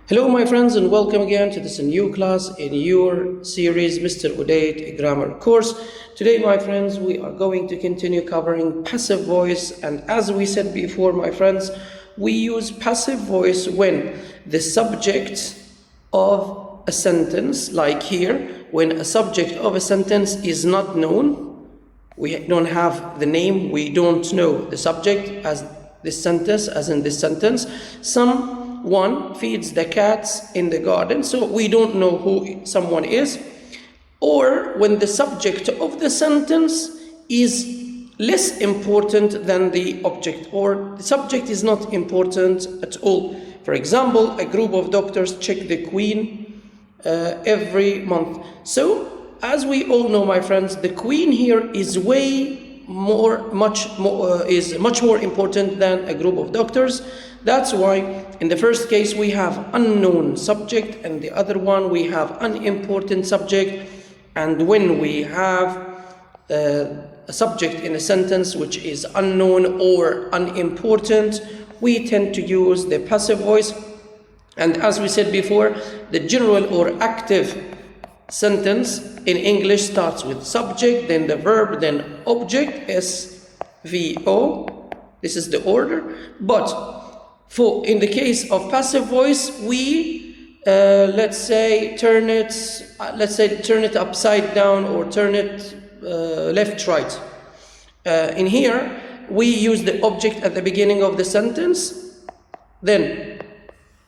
Hello my friends, and welcome again to this new class in your series Mr. Udaid grammar course. Today my friends, we are going to continue covering passive voice, and as we said before my friends, we use passive voice when the subject of a sentence, like here, when a subject of a sentence is not known. We don't have the name, we don't know the subject as this sentence, as in this sentence. Someone feeds the cats in the garden, so we don't know who someone is. Or when the subject of the sentence is less important than the object, or the subject is not important at all. For example, a group of doctors check the Queen every month. So, as we all know, my friends, the Queen here is much more important than a group of doctors. That's why in the first case we have unknown subject, and the other one we have unimportant subject. And when we have a subject in a sentence which is unknown or unimportant, we tend to use the passive voice. And as we said before, the general or active sentence in English starts with subject, then the verb, then object, SVO. This is the order. But in the case of passive voice, we let's say turn it upside down, or turn it left, right. In here, we use the object at the beginning of the sentence, then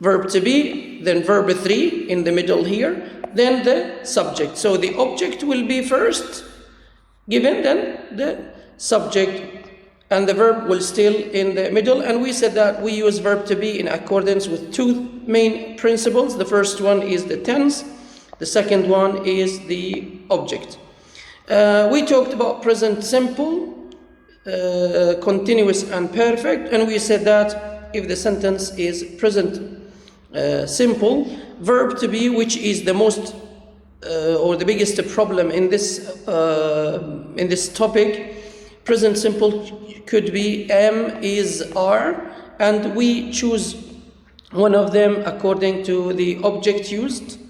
verb to be, then verb 3 in the middle here, then the subject. So the object will be first given, then the subject, and the verb will still in the middle. And we said that we use verb to be in accordance with two main principles. The first one is the tense, the second one is the object. We talked about present simple, continuous and perfect, and we said that if the sentence is present simple, verb to be, which is the most or the biggest problem in this topic, present simple could be am, is, are, and we choose one of them according to the object used.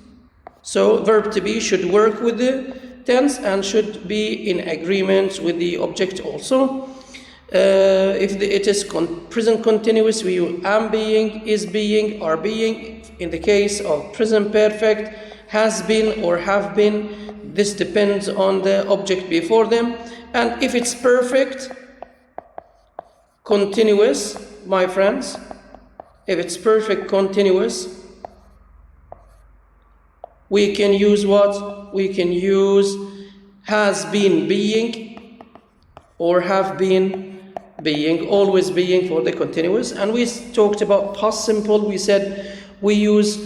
So verb to be should work with the tense and should be in agreement with the object also. If it is present continuous, we use am being, is being, are being. In the case of present perfect, has been or have been, this depends on the object before them. And if it's perfect continuous, my friends, if it's perfect continuous, we can use what? We can use has been being or have been being, always being for the continuous. And we talked about past simple. We said we use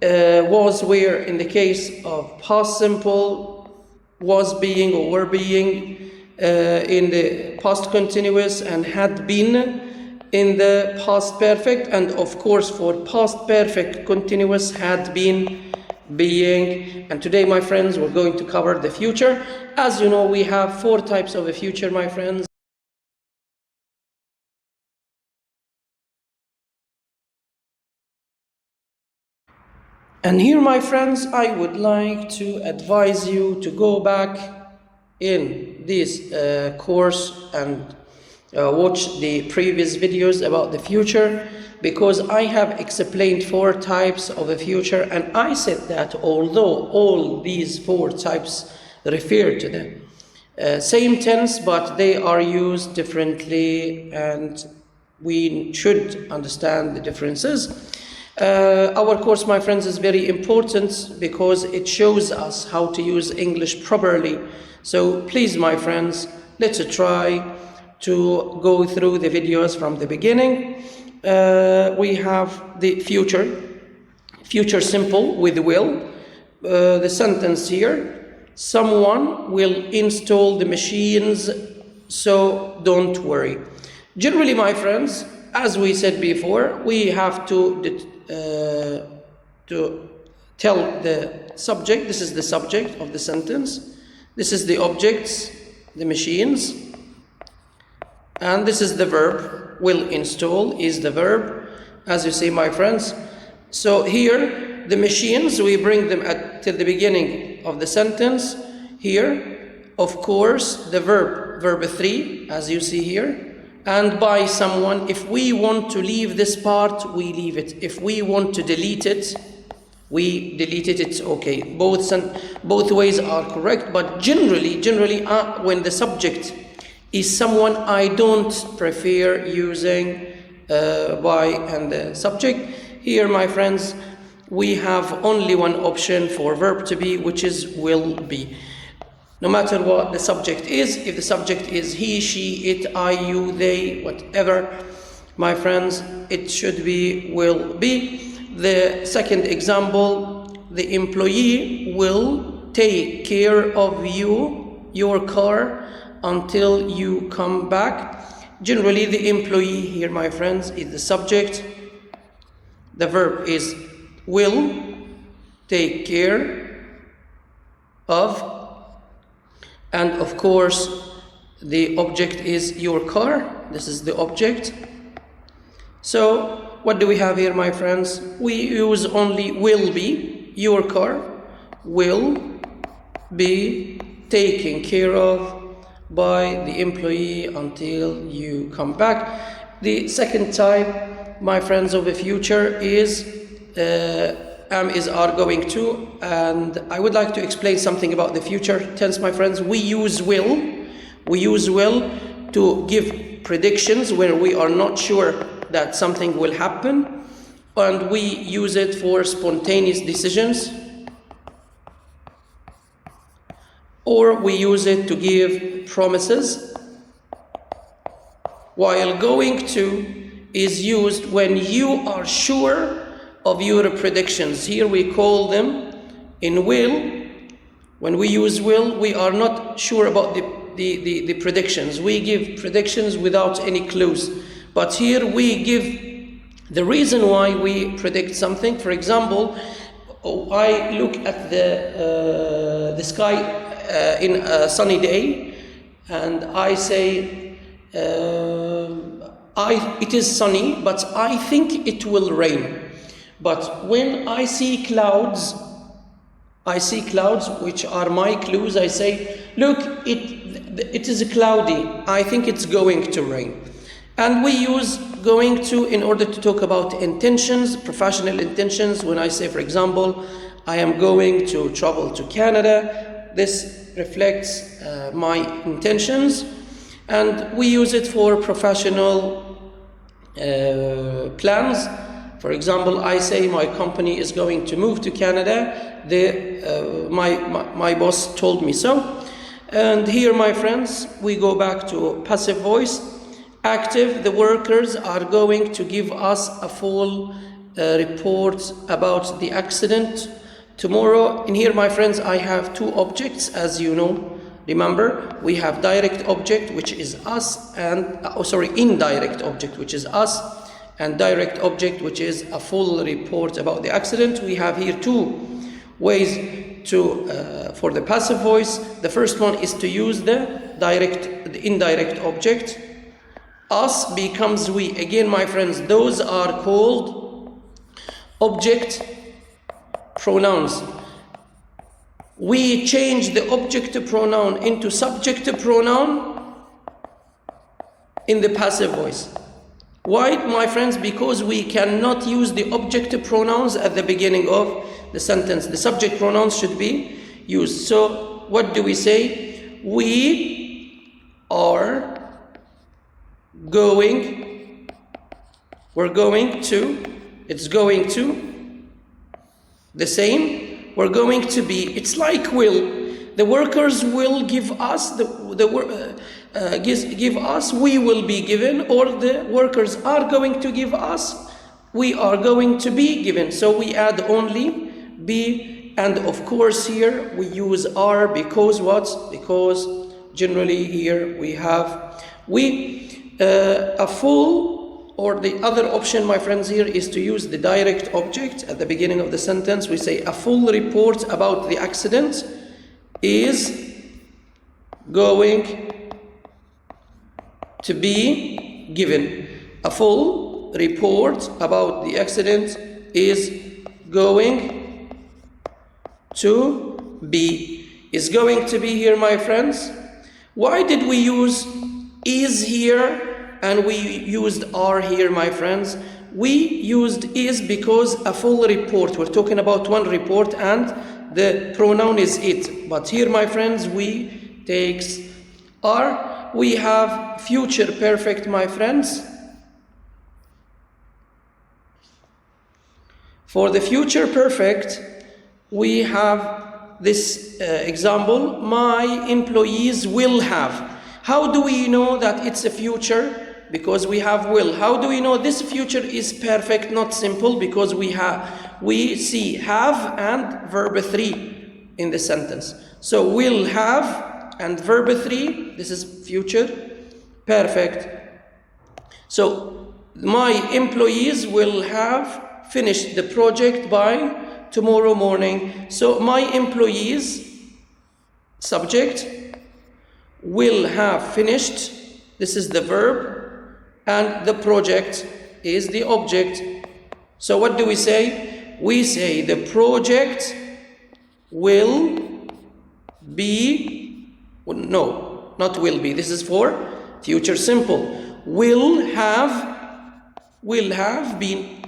was, where in the case of past simple, was being or were being in the past continuous, and had been in the past perfect. And of course for past perfect continuous, had been being. And today, my friends, we're going to cover the future. As you know, we have 4 types of a future, my friends. And here, my friends, I would like to advise you to go back in this course and watch the previous videos about the future, because I have explained 4 types of a future, and I said that although all these 4 types refer to the same tense, but they are used differently, and we should understand the differences. Our course, my friends, is very important because it shows us how to use English properly. So please, my friends, let's try to go through the videos from the beginning. We have the future simple with will. The sentence here, someone will install the machines, so don't worry. Generally, my friends, as we said before, we have to tell the subject. This is the subject of the sentence. This is the objects, the machines. And this is the verb. Will install is the verb. As you see, my friends, So here, the machines, we bring them till the beginning of the sentence. Here, of course, the verb 3, as you see here. And by someone, if we want to leave this part, we leave it. If we want to delete it, we delete it, it's okay. Both ways are correct, but generally, when the subject is someone, I don't prefer using by and the subject. Here, my friends, we have only one option for verb to be, which is will be. No matter what the subject is, if the subject is he, she, it, I, you, they, whatever, my friends, it should be will be. The second example, the employee will take care of your car until you come back. Generally, the employee here, my friends, is the subject. The verb is will take care of. And of course, the object is your car. This is the object. So, what do we have here, my friends? We use only will be. Your car will be taken care of by the employee until you come back. The second type, my friends, of the future is am, is, are, going to, and I would like to explain something about the future tense, my friends. We use will to give predictions where we are not sure that something will happen, and we use it for spontaneous decisions, or we use it to give promises, while going to is used when you are sure of your predictions. Here we call them in will. When we use will, we are not sure about the predictions. We give predictions without any clues. But here we give the reason why we predict something. For example, I look at the sky in a sunny day, and I say, it is sunny, but I think it will rain. But when I see clouds, which are my clues. I say, look, it is cloudy. I think it's going to rain. And we use going to in order to talk about intentions, professional intentions. When I say, for example, I am going to travel to Canada, this reflects my intentions. And we use it for professional plans. For example, I say my company is going to move to Canada. My boss told me so. And here, my friends, we go back to passive voice. Active, the workers are going to give us a full report about the accident tomorrow. And here, my friends, I have two objects, as you know. Remember, we have direct object, which is us, and indirect object, which is us, and direct object, which is a full report about the accident. We have here two ways for the passive voice. The first one is to use the indirect object. Us becomes we. Again, my friends, those are called object pronouns. We change the object pronoun into subject pronoun in the passive voice. Why, my friends? Because we cannot use the object pronouns at the beginning of the sentence. The subject pronouns should be used. So, what do we say? We are going, we're going to, it's going to, the same, we're going to be, it's like will. The workers will give us, give us, we will be given, or the workers are going to give us, we are going to be given. So we add only be, and of course here we use are because what? Because generally here we have a full, or the other option, my friends, here is to use the direct object at the beginning of the sentence. We say a full report about the accident is going to be given. A full report about the accident is going to be. Is going to be here, my friends. Why did we use is here and we used are here, my friends? We used is because a full report. We're talking about one report and the pronoun is it. But here, my friends, we takes are. We have future perfect, my friends. For the future perfect, we have this example, my employees will have. How do we know that it's a future? Because we have will. How do we know this future is perfect, not simple? Because we see have and verb 3 in the sentence. So will have and verb 3, this is future perfect. So my employees will have finished the project by tomorrow morning. So my employees, subject, will have finished, this is the verb, and the project is the object. So what do we say? We say the project will be, no, not will be, this is for future simple. Will have been.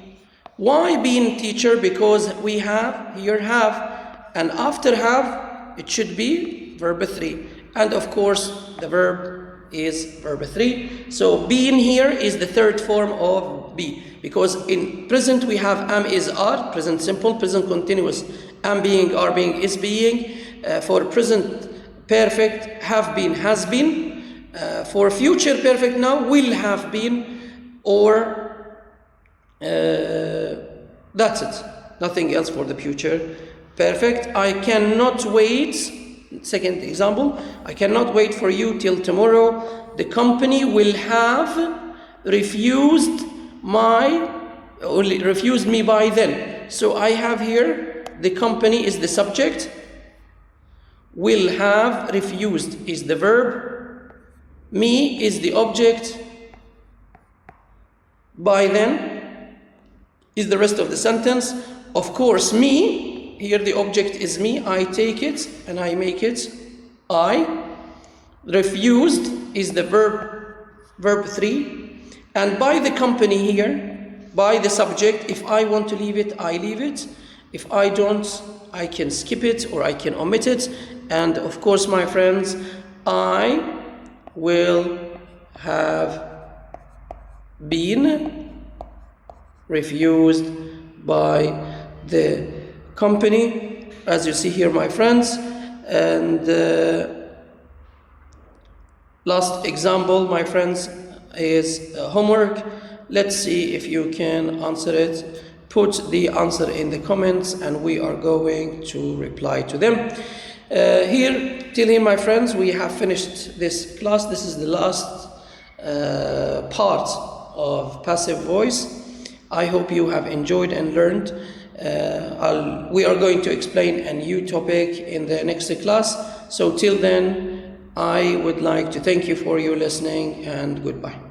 Why been, teacher? Because we have here have, and after have it should be verb 3, and of course the verb is verb 3. So being here is the third form of be, because in present we have am, is, are, present simple, present continuous, am being, are being, is being. For present perfect, have been, has been. For future perfect now, will have been, or that's it, nothing else for the future perfect. I cannot wait, second example, I cannot wait for you till tomorrow. The company will have refused me by then. So I have here, the company is the subject, will have refused is the verb, me is the object, by then is the rest of the sentence. Of course, me, here the object is me, I take it and I make it I. Refused is the verb 3, and by the company here, by the subject, if I want to leave it, I leave it. If I don't, I can skip it or I can omit it. And of course, my friends, I will have been refused by the company, as you see here, my friends. And last example, my friends, is homework. Let's see if you can answer it. Put the answer in the comments and we are going to reply to them. Till here, my friends, we have finished this class. This is the last part of passive voice. I hope you have enjoyed and learned. We are going to explain a new topic in the next class. So till then, I would like to thank you for your listening and goodbye.